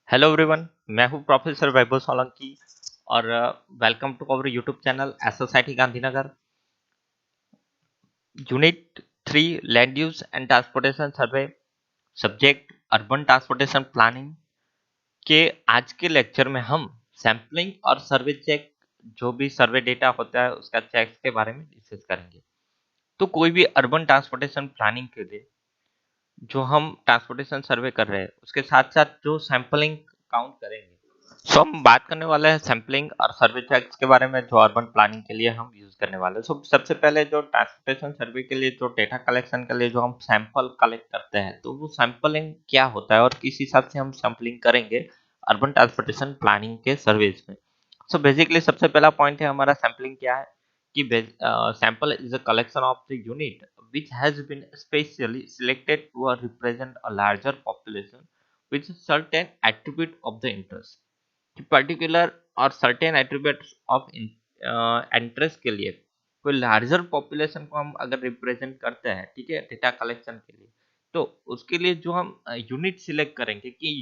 Hello everyone. मैं हूं professor Vaibhav Solanki और welcome to our YouTube channel S society Gandhinagar. Unit 3 land use and transportation survey, subject urban transportation planning के आज के lecture में हम सैम्पलिंग और सर्वे चेक, जो भी सर्वे डेटा होता है उसका चेक के बारे में डिस्कस करेंगे। तो कोई भी अर्बन ट्रांसपोर्टेशन प्लानिंग के लिए जो हम ट्रांसपोर्टेशन सर्वे कर रहे हैं उसके साथ साथ जो सैंपलिंग काउंट करेंगे, सो हम बात करने वाले हैं सैंपलिंग और सर्वे चेक्स के बारे में जो अर्बन प्लानिंग के लिए हम यूज करने वाले हैं। सो सबसे पहले जो ट्रांसपोर्टेशन सर्वे के लिए जो डेटा कलेक्शन के लिए जो हम सैंपल कलेक्ट करते हैं, तो वो सैंपलिंग क्या होता है और किस हिसाब से हम सैंपलिंग करेंगे अर्बन ट्रांसपोर्टेशन प्लानिंग के सर्वेज में। सो बेसिकली सबसे पहला पॉइंट है हमारा सैंपलिंग क्या है कि sample is a collection of the unit which has been specially selected to represent a larger population with certain attribute of the interest। Particular और सर्टेन एट्रीब्यूट्स ऑफ इंटरेस्ट के लिए कोई लार्जर पॉपुलेशन को हम अगर रिप्रेजेंट करते हैं, ठीक है, डेटा कलेक्शन के लिए, तो उसके लिए जो हम यूनिट सिलेक्ट करेंगे कि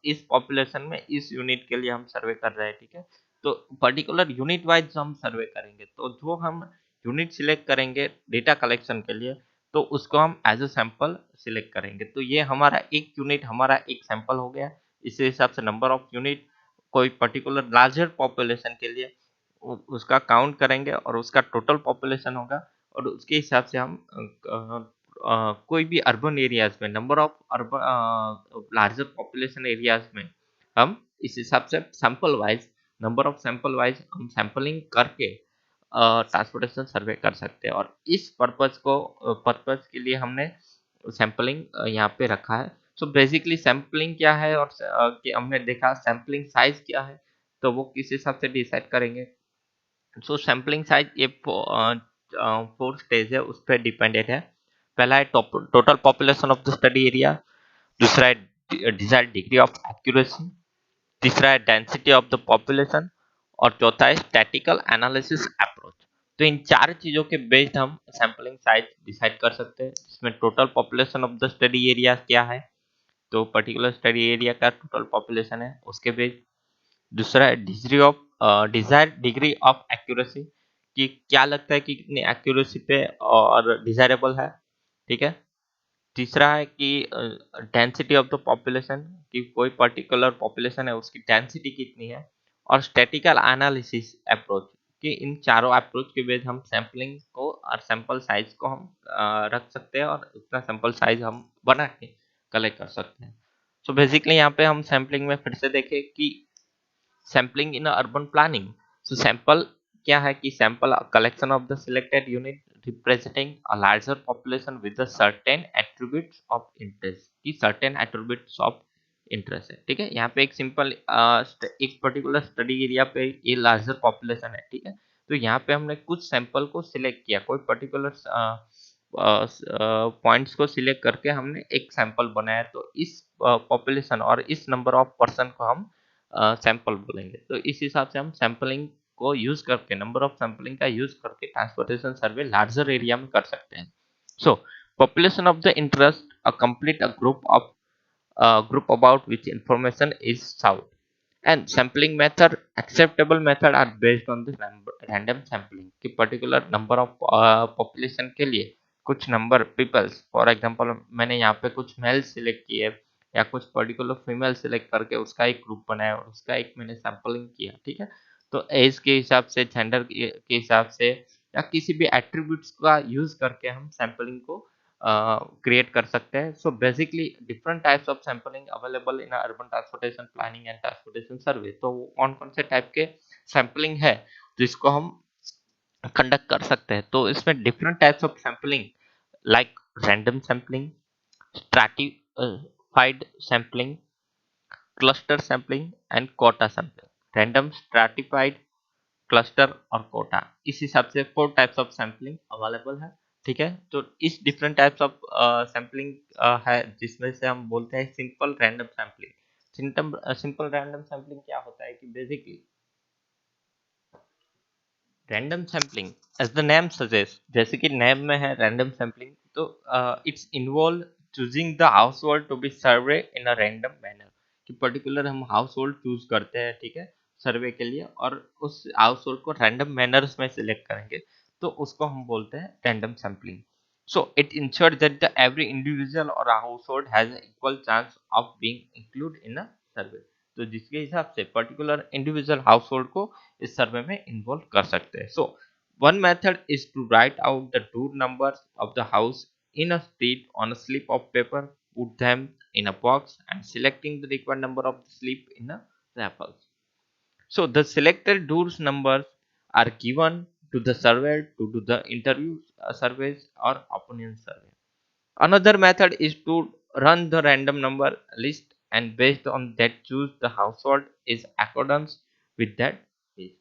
इस पॉपुलेशन में इस यूनिट के लिए हम सर्वे कर रहे हैं, ठीक है। तो पर्टिकुलर यूनिट वाइज हम सर्वे करेंगे, तो जो हम यूनिट सिलेक्ट करेंगे डेटा कलेक्शन के लिए, तो उसको हम एज अ सैंपल सिलेक्ट करेंगे। तो ये हमारा एक यूनिट, हमारा एक सैंपल हो गया। इस हिसाब से नंबर ऑफ यूनिट कोई पर्टिकुलर लार्जर पॉपुलेशन के लिए उसका काउंट करेंगे और उसका टोटल पॉपुलेशन होगा, और उसके हिसाब से हम कोई भी अर्बन एरियाज में number of urban larger population areas में हम इस हिसाब से sample wise, number of sample wise हम सैंपलिंग करके ट्रांसपोर्टेशन सर्वे कर सकते हैं। और इस पर्पज के लिए हमने सैंपलिंग यहाँ पे रखा है। सो बेसिकली सैंपलिंग क्या है और कि हमने देखा सैंपलिंग साइज क्या है, तो वो किस हिसाब से डिसाइड करेंगे। सो सैंपलिंग साइज ये 4 स्टेज है, उस पर डिपेंडेंट है। पहला है total population of the study area, दूसरा है डिजायर्ड डिग्री ऑफ एक्यूरेसी, तीसरा है डेंसिटी ऑफ द पॉपुलेशन, और चौथा है स्टैटिकल एनालिसिस अप्रोच। तो इन चार चीजों के बेस्ड हम सैंपलिंग साइज डिसाइड कर सकते हैं। इसमें total population of the study area क्या है, तो पर्टिकुलर स्टडी एरिया का टोटल पॉपुलेशन है उसके बेस्ड। दूसरा है डिजायर डिग्री ऑफ एक्यूरेसी, कि क्या लगता है कि कितनी एक्यूरेसी पे और डिजायरेबल है, ठीक है। तीसरा है कि डेंसिटी ऑफ द पॉपुलेशन, कि कोई पर्टिकुलर पॉपुलेशन है उसकी डेंसिटी कितनी है। और स्टैटिकल एनालिसिस अप्रोच, कि इन चारों अप्रोच के बेस हम सैंपलिंग को और सैंपल साइज को हम रख सकते हैं और उतना सैंपल साइज हम बना के कलेक्ट कर सकते हैं। सो बेसिकली यहाँ पे हम सैंपलिंग में फिर से देखें कि sampling in urban planning. So sample क्या है कि sample collection of the selected unit representing a larger population with certain attributes of interest, की सर्टेन एट्रीब्यूट्स ऑफ इंटरेस्ट है, ठीक है। यहाँ पे एक सिंपल एक पर्टिकुलर स्टडी एरिया पे ये लार्जर पॉपुलेशन है, ठीक है। तो यहाँ पे हमने कुछ सैंपल को सिलेक्ट किया, कोई पर्टिकुलर पॉइंट्स को सिलेक्ट करके हमने एक सैंपल बनाया। तो इस पॉपुलेशन और इस नंबर ऑफ पर्सन को हम सैंपल बोलेंगे। तो इस हिसाब से हम सैंपलिंग को यूज करके, नंबर ऑफ सैंपलिंग का यूज करके ट्रांसपोर्टेशन सर्वे लार्जर एरिया में कर सकते हैं। So population of the interest a complete a group about which information is sought, and sampling method acceptable method are based on the random sampling, कि particular number of population के लिए कुछ number peoples, for example मैंने यहाँ पे कुछ mail select किए या कुछ पर्टिकुलर फीमेल सिलेक्ट करके उसका एक ग्रुप बनाया और उसका एक मैंने सैम्पलिंग किया, ठीक है। तो एज के हिसाब से, जेंडर के हिसाब से, या किसी भी एट्रीब्यूट्स का यूज करके हम सैम्पलिंग को क्रिएट कर सकते हैं। So basically different types of sampling available in urban transportation planning and transportation survey. तो कौन कौन से टाइप के सैम्पलिंग है जिसको हम कंडक्ट कर सकते हैं। तो इसमें different types of sampling like random sampling, stratified sampling, cluster sampling and quota sampling. Random, stratified, cluster और कोटा, इस हिसाब से 4 टाइप्स ऑफ सैम्पलिंग अवेलेबल है, ठीक है। तो इस डिफरेंट टाइप्स ऑफ सैम्पलिंग है जिसमें से हम बोलते हैं simple random sampling. Simple random sampling क्या होता है कि basically random sampling as the name suggest, जैसे कि नेम में है रैंडम सैम्पलिंग, तो it's involve choosing the household to be survey in a random manner, कि पर्टिकुलर हम हाउस होल्ड चूज करते हैं, ठीक है, सर्वे के लिए, और उस हाउस होल्ड को रैंडम मैनर्स में सिलेक्ट करेंगे, तो उसको हम बोलते हैं random sampling. So it ensures that every individual or a household has an equal chance of being included in a survey. तो जिसके हिसाब से पर्टिकुलर इंडिविजुअल हाउस होल्ड को इस सर्वे में इन्वॉल्व कर सकते हैं. So one method is to write out the door numbers of the house in a street on a slip of paper, put them in a box, and selecting the required number of the slip in a wrapper. So the selected doors numbers are given to the surveyor to do the interview surveys or opinion survey. Another method is to run the random number list and based on that choose the household is accordance with that list.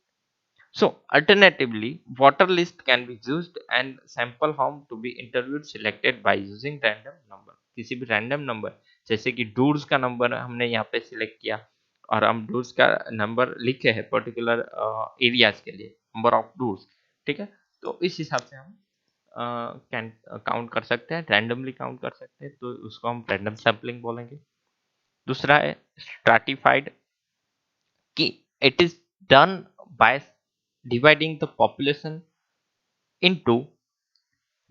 So alternatively, water list can be used and sample home to be interviewed selected by using random number. किसी भी random number जैसे कि डूर्स का number हमने यहाँ पे select किया और हम डूर्स का नंबर लिखे हैं पर्टिकुलर एरियाज के लिए, नंबर ऑफ डूर्स, ठीक है, तो इस हिसाब से हम कैन काउंट कर सकते हैं, रैंडमली काउंट कर सकते हैं, तो उसको हम रैंडम सैम्पलिंग बोलेंगे. दूसरा है स्ट्रैटिफाइड, कि it is done by dividing the population into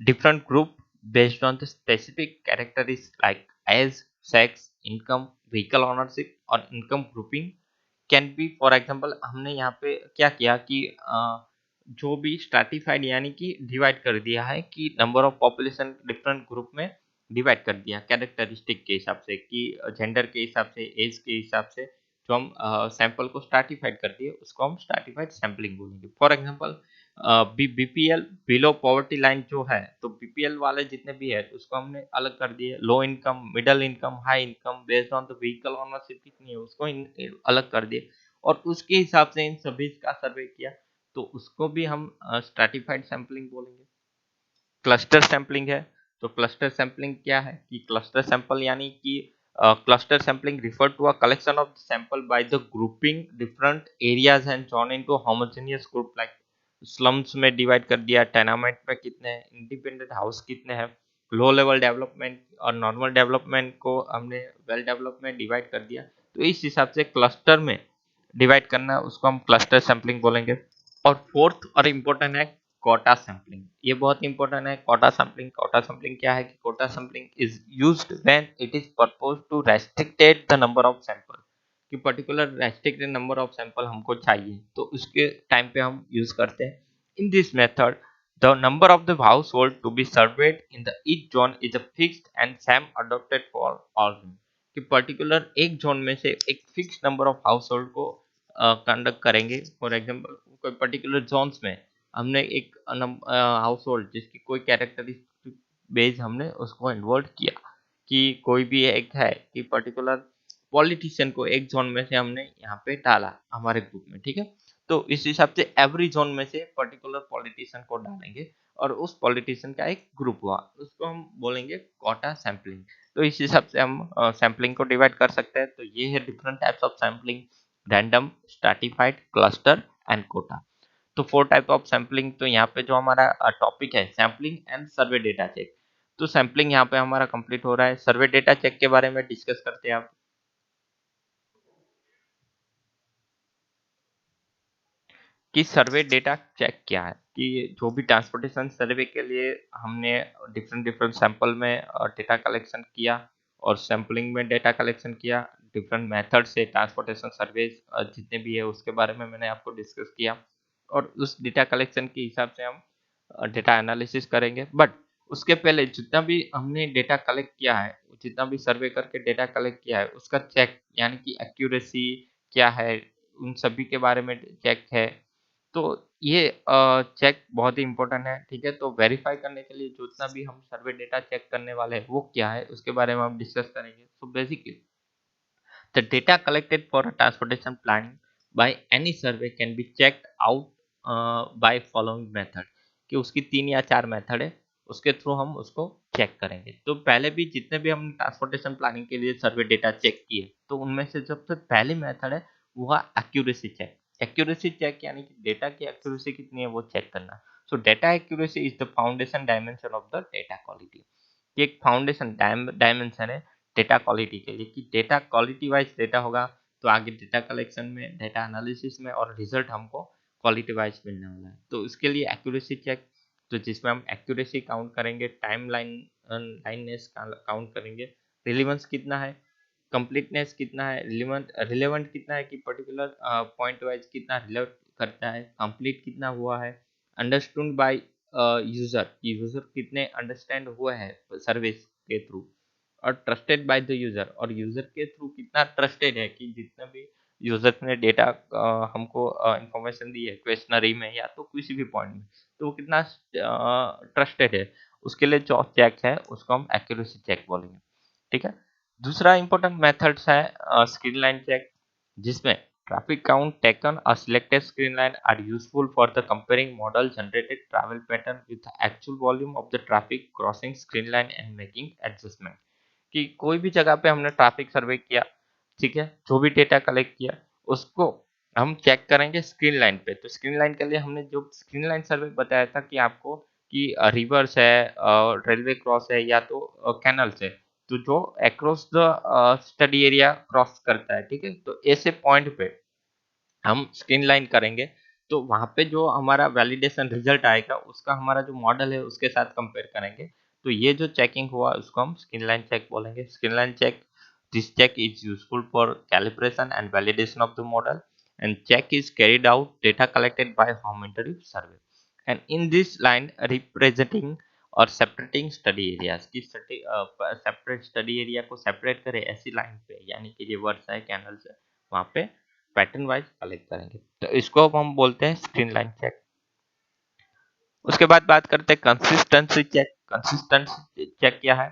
different group based on the specific characteristics like age, sex, income, vehicle ownership और income grouping can be. For example, हमने यहाँ पे क्या किया कि जो भी स्ट्रैटिफाइड यानी कि डिवाइड कर दिया है कि number of population different group में डिवाइड कर दिया कैरेक्टरिस्टिक के हिसाब से, कि जेंडर के हिसाब से, एज के हिसाब से, जो हम सैंपल को स्ट्रैटिफाइड कर दिए उसको हम स्ट्रैटिफाइड सैम्पलिंग बोलेंगे. For example BPL below poverty line जो है, तो बीपीएल वाले जितने भी है उसको हमने अलग कर दिए, low income, middle income, high income, based on the vehicle ownership कितनी है उसको अलग कर दिए, और उसके हिसाब से इन सभी का सर्वे किया, तो उसको भी हम स्ट्रैटिफाइड सैम्पलिंग बोलेंगे. क्लस्टर सैम्पलिंग है, तो क्लस्टर सैम्पलिंग क्या है कि क्लस्टर सैंपल यानी कि cluster sampling refer to a collection of sample by the grouping different areas and zone into homogeneous group, like slums में डिवाइड कर दिया, टेनामेंट में कितने हैं, इंडिपेंडेंट हाउस कितने हैं, लो लेवल डेवलपमेंट और नॉर्मल डेवलपमेंट को हमने वेल डेवलपमेंट डिवाइड कर दिया, तो इस हिसाब से क्लस्टर में डिवाइड करना उसको हम क्लस्टर सैम्पलिंग बोलेंगे. और फोर्थ और इम्पोर्टेंट है कोटा सैम्पलिंग. ये बहुत इंपॉर्टेंट है कोटा सैम्पलिंग. कोटा सैम्पलिंग क्या है कि quota sampling is used when it is purpose to restricted the number of sample, कि particular restricted number of sample हमको चाहिए, तो उसके टाइम पे हम यूज करते हैं. In this method the number of the household to be served in the each zone is a fixed and same adopted for all, कि पर्टिकुलर एक जोन में से एक fix number of household को conduct करेंगे. For example कोई particular zones में हमने एक हाउस होल्ड जिसकी कोई कैरेक्टरिस्टिक बेस हमने उसको इन्वॉल्व किया, कि कोई भी एक है कि पर्टिकुलर पॉलिटिशियन को एक जोन में से हमने यहाँ पे डाला हमारे ग्रुप में, ठीक है, तो इस हिसाब से एवरी जोन में से पर्टिकुलर पॉलिटिशियन को डालेंगे और उस पॉलिटिशियन का एक ग्रुप हुआ, उसको हम बोलेंगे कोटा सैम्पलिंग. तो इस हिसाब से हम सैम्पलिंग को डिवाइड कर सकते हैं. तो ये है different types of sampling: random, stratified, cluster and quota. तो 4 टाइप ऑफ सैम्पलिंग. तो यहाँ पे जो हमारा टॉपिक है sampling and survey data check, तो सैम्पलिंग यहाँ पे हमारा कंप्लीट हो रहा है. सर्वे डेटा चेक के बारे में डिस्कस करते हैं आप. कि सर्वे डेटा चेक क्या है, कि जो भी ट्रांसपोर्टेशन सर्वे के लिए हमने डिफरेंट डिफरेंट सैंपल में डेटा कलेक्शन किया और सैम्पलिंग में डेटा कलेक्शन किया, डिफरेंट मेथड से ट्रांसपोर्टेशन सर्वे जितने भी है उसके बारे में मैंने आपको डिस्कस किया, और उस डेटा कलेक्शन के हिसाब से हम डेटा एनालिसिस करेंगे. बट उसके पहले जितना भी हमने डेटा कलेक्ट किया है, जितना भी सर्वे करके डेटा कलेक्ट किया है उसका चेक यानी कि एक्यूरेसी क्या है, उन सभी के बारे में चेक है. तो ये चेक बहुत ही इंपॉर्टेंट है, ठीक है. तो वेरीफाई करने के लिए जितना भी हम सर्वे डेटा चेक करने वाले हैं वो क्या है उसके बारे में हम डिस्कस करेंगे. So basically the data collected for a transportation planning by any survey can be checked out by following method, कि उसकी 3 या 4 मेथड है, उसके थ्रू हम उसको चेक करेंगे. तो पहले भी जितने भी हम ट्रांसपोर्टेशन प्लानिंग के लिए सर्वे डेटा चेक किए, तो उनमें से सबसे पहली मेथड है वो एक्यूरेसी चेक. एक्यूरेसी चेक यानी कि डेटा की एक्यूरेसी कितनी है वो चेक करना. सो data accuracy is the foundation dimension of the data quality. एक फाउंडेशन डायमेंशन है डेटा क्वालिटी के लिए कि डेटा क्वालिटी वाइज डेटा होगा तो आगे डेटा कलेक्शन में, डेटा एनालिसिस में और रिजल्ट हमको क्वालिटी वाइज मिलने वाला है। तो इसके लिए एक्यूरेसी चेक, तो जिसमें हम एक्यूरेसी काउंट करेंगे, टाइम लाइननेस काउंट करेंगे, रिलीवेंस कितना है, कंप्लीटनेस कितना है, रिलेवेंट कितना है कि पर्टिकुलर पॉइंट वाइज कितना रिलेट करता है, कंप्लीट कितना हुआ है, अंडरस्टूड बाय यूजर, यूजर कितने अंडरस्टैंड हुआ है सर्विस के थ्रू, और ट्रस्टेड बाय द यूजर, और यूजर के थ्रू कितना ट्रस्टेड है कि जितने भी यूजर ने डेटा हमको इंफॉर्मेशन दी है क्वेश्चनरी में या तो किसी भी पॉइंट में, तो वो कितना ट्रस्टेड है, उसके लिए जो चेक है उसको हम एक्यूरेसी चेक बोलेंगे। ठीक है। दूसरा इंपॉर्टेंट मेथड्स है स्क्रीन लाइन चेक, जिसमें ट्रैफिक काउंट टेकन और selected screen line are useful for the comparing model generated travel pattern with actual volume of the traffic crossing screen line and making adjustment. कि कोई भी जगह पे हमने traffic सर्वे किया, ठीक है, जो भी डेटा कलेक्ट किया उसको हम चेक करेंगे स्क्रीन लाइन पे। तो स्क्रीन लाइन के लिए हमने जो स्क्रीन लाइन सर्वे बताया था कि आपको कि रिवर्स है, रेलवे क्रॉस है या तो कैनल्स है, तो जो across the study area cross करता है, ठीक है, तो ऐसे पॉइंट पे हम स्क्रीन लाइन करेंगे तो वहां पे जो हमारा वैलिडेशन रिजल्ट आएगा उसका हमारा जो मॉडल है उसके साथ कंपेयर करेंगे। तो ये जो चेकिंग हुआ उसको हम स्क्रीन लाइन चेक बोलेंगे। Screen line check, this check is useful for calibration and validation of the model and check is carried out data collected by home interview survey and in this line representing और separating study areas की separate study area को separate करे ऐसी line पे, यानी कि reverse है, canals है, वहां पे पैटर्न वाइज कलेक्ट करेंगे। तो इसको अब हम बोलते हैं स्क्रीन लाइन चेक। उसके बाद बात करते हैं कंसिस्टेंसी चेक। कंसिस्टेंसी चेक क्या है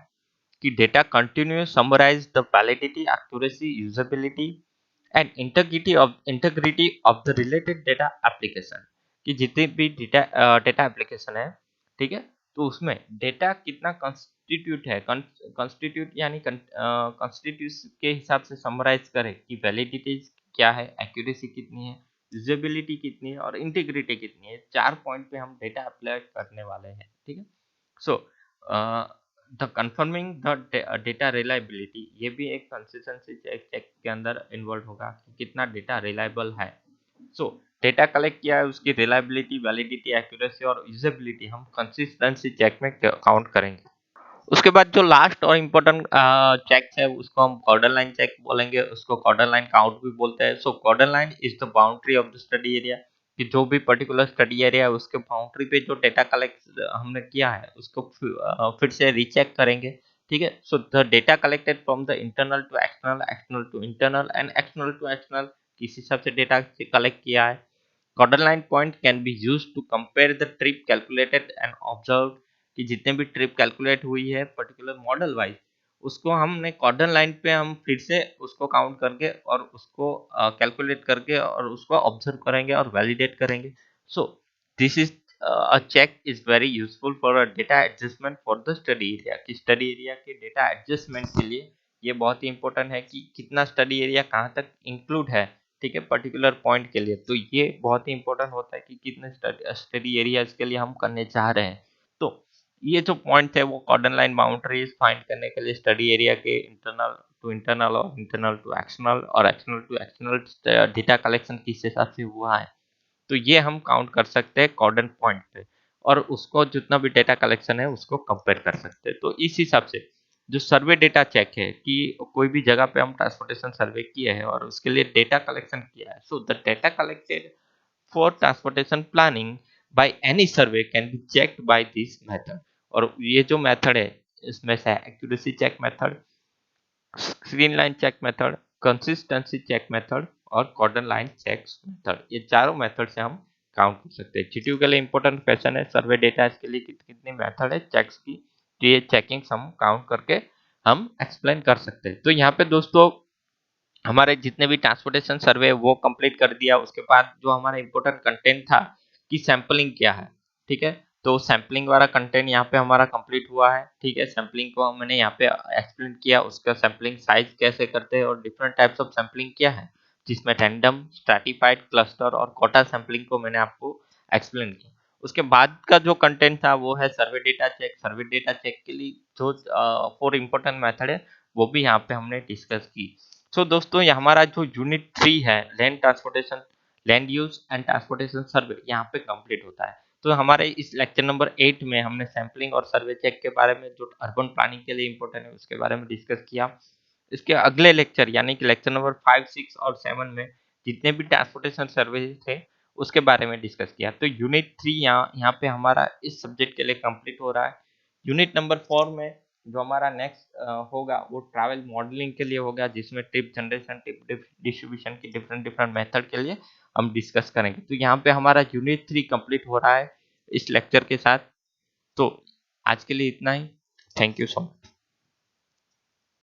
कि data continue summarize the validity, accuracy, usability and integrity of the related data application. कि जितने भी डेटा एप्लीकेशन है, ठीक है, तो उसमें डेटा कितना कंस्टिट्यूट है, कंस्टिट्यूट यानी कंस्टिट्यूट के हिसाब से समराइज करे कि वैलिडिटी क्या है, एक्यूरेसी कितनी है, यूजेबिलिटी कितनी है और इंटीग्रिटी कितनी है। 4 पॉइंट पे हम डेटा अप्लाई करने वाले हैं। ठीक है। So the conforming the data reliability, ये भी एक कंसिस्टेंसी चेक के अंदर इन्वॉल्व होगा कि कितना डेटा रिलायबल है। सो डेटा कलेक्ट किया है उसकी रिलायबिलिटी, वैलिडिटी, एक्यूरेसी और यूजेबिलिटी हम कंसिस्टेंसी चेक में काउंट करेंगे। उसके बाद जो लास्ट और इम्पोर्टेंट चेक है उसको हम कॉर्डर लाइन चेक बोलेंगे, उसको कॉर्डर लाइन काउंट भी बोलते हैं। So cordon line is the boundary of the study area, कि जो भी पर्टिकुलर स्टडी एरिया है उसके बाउंड्री पे जो डेटा कलेक्ट हमने किया है उसको फिर से रीचेक करेंगे। ठीक है। So the data collected from the internal to external, external to internal and external to external, किस हिसाब से डेटा कलेक्ट किया है। Cordon line point can be use to compare the trip calculated and observe, कि जितने भी trip calculate हुई है पर्टिकुलर मॉडल वाइज उसको हमने कॉर्डर लाइन पे हम फिर से उसको काउंट करके और उसको कैलकुलेट करके और उसको ऑब्जर्व करेंगे और वैलिडेट करेंगे। So this is a check is very useful for a data adjustment for the study area, कि स्टडी एरिया के डेटा एडजस्टमेंट के लिए ये बहुत ही इंपॉर्टेंट है कि कितना स्टडी एरिया कहाँ तक इंक्लूड है, ठीक है, पर्टिकुलर पॉइंट के लिए। तो ये बहुत ही इंपॉर्टेंट होता है कि कितने स्टडी एरियाज के लिए हम करने चाह रहे हैं। तो ये जो पॉइंट है वो कॉर्डन लाइन बाउंड्रीज फाइंड करने के लिए स्टडी एरिया के इंटरनल और इंटरनल टू एक्सटर्नल और external to external data collection किस हिसाब से हुआ है, तो ये हम काउंट कर सकते हैं कॉर्डन पॉइंट पे, और उसको जितना भी डेटा कलेक्शन है उसको कंपेयर कर सकते हैं। तो इस हिसाब से जो सर्वे डेटा चेक है कि कोई भी जगह पे हम ट्रांसपोर्टेशन सर्वे किए हैं और उसके लिए डेटा कलेक्शन किया है, so the data collected for transportation planning by any survey can be checked by this method। और ये जो मेथड है इसमें से accuracy check method, screen line check method, consistency check method और कॉर्डन लाइन चेक मेथड, ये चारों method से हम काउंट कर सकते हैं। जीटीयू के लिए इंपॉर्टेंट क्वेश्चन है सर्वे डेटा, इसके लिए कितनी मेथड है चेक्स की, तो ये चेकिंग्स हम काउंट करके हम एक्सप्लेन कर सकते हैं। तो यहाँ पे दोस्तों हमारे जितने भी ट्रांसपोर्टेशन सर्वे वो कंप्लीट कर दिया। उसके बाद जो हमारा इंपॉर्टेंट कंटेंट था कि सैंपलिंग क्या है, ठीक है, तो सैंपलिंग वाला कंटेंट यहाँ पे हमारा कंप्लीट हुआ है। ठीक है, सैंपलिंग को मैंने यहाँ पे एक्सप्लेन किया, उसका सैंपलिंग साइज कैसे करते हैं और डिफरेंट टाइप्स ऑफ सैंपलिंग क्या है, जिसमें रैंडम, स्ट्रैटिफाइड, क्लस्टर और कोटा सैंपलिंग को मैंने आपको एक्सप्लेन किया। उसके बाद का जो कंटेंट था वो है survey data check. Survey data check के लिए जो 4 इंपॉर्टेंट मेथड है वो भी यहाँ पे हमने डिस्कस की। सो दोस्तों, ये हमारा जो यूनिट 3 है, लैंड यूज एंड ट्रांसपोर्टेशन सर्वे, यहाँ पे कंप्लीट होता है। तो हमारे इस लेक्चर नंबर 8 में हमने सैम्पलिंग और सर्वे चेक के बारे में, जो अर्बन प्लानिंग के लिए इंपॉर्टेंट है, उसके बारे में डिस्कस किया। इसके अगले लेक्चर यानी कि लेक्चर नंबर 5, 6 और 7 में जितने भी ट्रांसपोर्टेशन सर्वे थे उसके बारे में डिस्कस किया। तो यूनिट 3 यहाँ पे हमारा इस सब्जेक्ट के लिए कंप्लीट हो रहा है। यूनिट नंबर 4 में जो हमारा नेक्स्ट होगा वो ट्रैवल मॉडलिंग के लिए होगा, जिसमें ट्रिप जनरेशन, ट्रिप डिस्ट्रीब्यूशन की डिफरेंट डिफरेंट मेथड के लिए हम डिस्कस करेंगे। तो यहाँ पे हमारा यूनिट 3 कंप्लीट हो रहा है इस लेक्चर के साथ। तो आज के लिए इतना ही। Thank you so much.